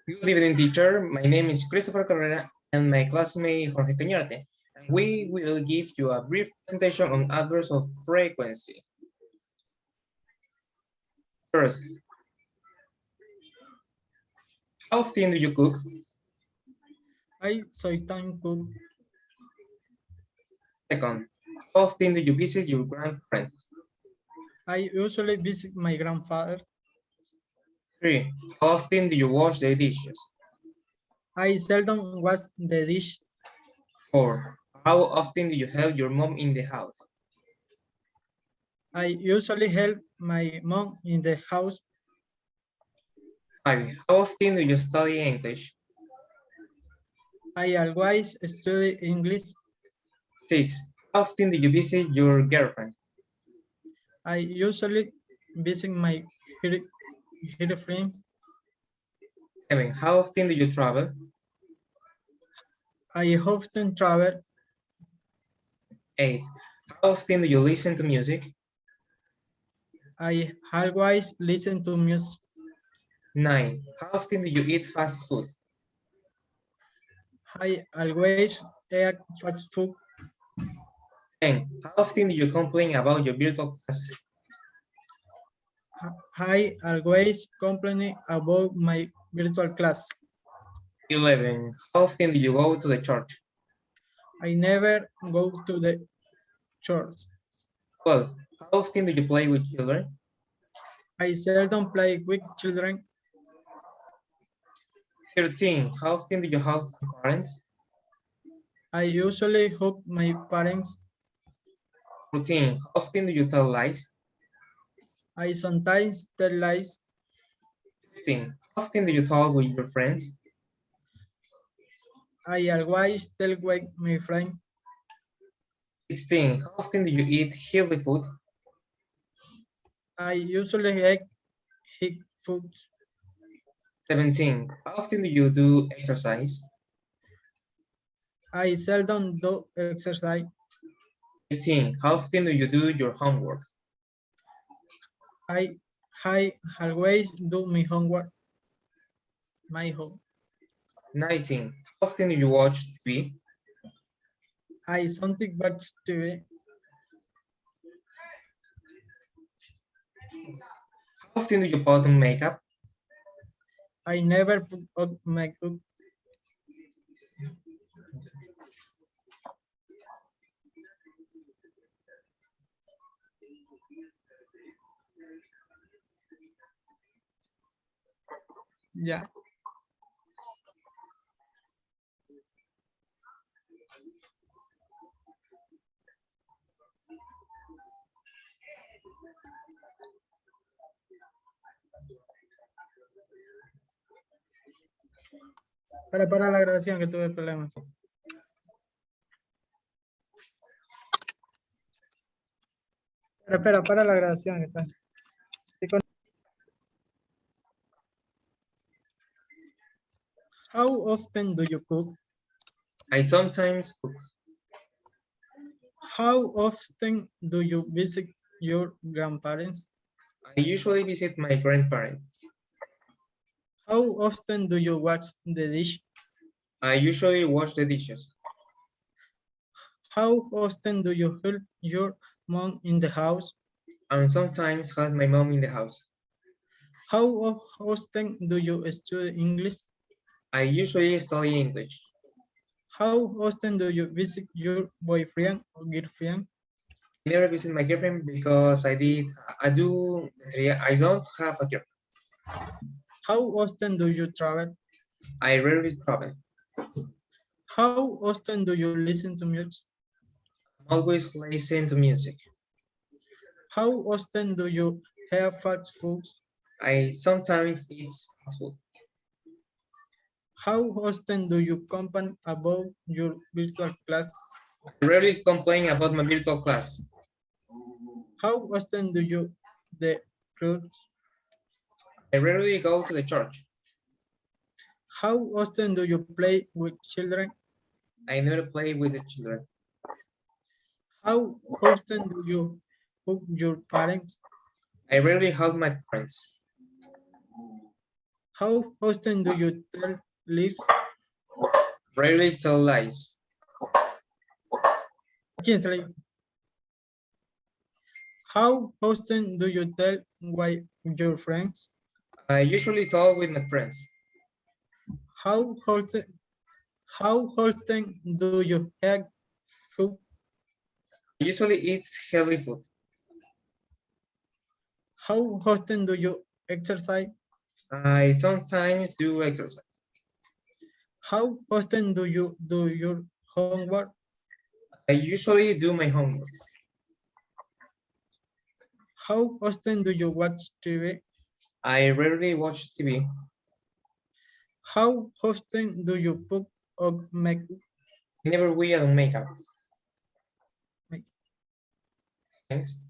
Good evening, teacher. My name is Christopher Carrera and my classmate Jorge Cañarte. And we will give you a brief presentation on adverbs of frequency. First, how often do you cook? I sometimes cook. Second, how often do you visit your grandparents? I usually visit my grandfather. 3, how often do you wash the dishes? I seldom wash the dish. 4, how often do you help your mom in the house? I usually help my mom in the house. 5, how often do you study English? I always study English. 6, how often do you visit your girlfriend? I usually visit my girlfriend. 7, how often do you travel? I often travel. 8, how often do you listen to music? I always listen to music. 9, how often do you eat fast food? I always eat fast food. 10, how often do you complain about your virtual class? I always complain about my virtual class. 11, how often do you go to the church? I never go to the church. 12, how often do you play with children? I seldom play with children. 13, how often do you hug your parents? I usually hug my parents. 14, how often do you tell lies? I sometimes tell lies. 15, how often do you talk with your friends? I always tell with my friend. 16, how often do you eat healthy food? I usually eat food. 17, how often do you do exercise? I seldom do exercise. 18, how often do you do your homework? I always do my homework. My home. 19, how often do you watch TV? I something but TV. How often do you put on makeup? I never put on makeup. Yeah. Para la grabación que tuve problemas. Espera, para la grabación. Que está. How often do you cook? I sometimes cook. How often do you visit your grandparents? I usually visit my grandparents. How often do you wash the dish? I usually wash the dishes. How often do you help your mom in the house? And sometimes help my mom in the house. How often do you study English? I usually study English. How often do you visit your boyfriend or girlfriend? I never visit my girlfriend because I don't have a girlfriend. How often do you travel? I rarely travel. How often do you listen to music? I always listen to music. How often do you have fast food? I sometimes eat fast food. How often do you complain about your virtual class? I rarely complain about my virtual class. How often do you the church? I rarely go to the church. How often do you play with children? I never play with the children. How often do you hug your parents? I rarely hug my parents. How often do you tell lies? Rarely tell lies. ¿Quién se la- How often do you tell why your friends? I usually talk with my friends. How often, how often do you eat food? I usually eat healthy food. How often do you exercise? I sometimes do exercise. How often do you do your homework? I usually do my homework. How often do you watch TV? I rarely watch TV. How often do you put on makeup? I never wear makeup. Thanks.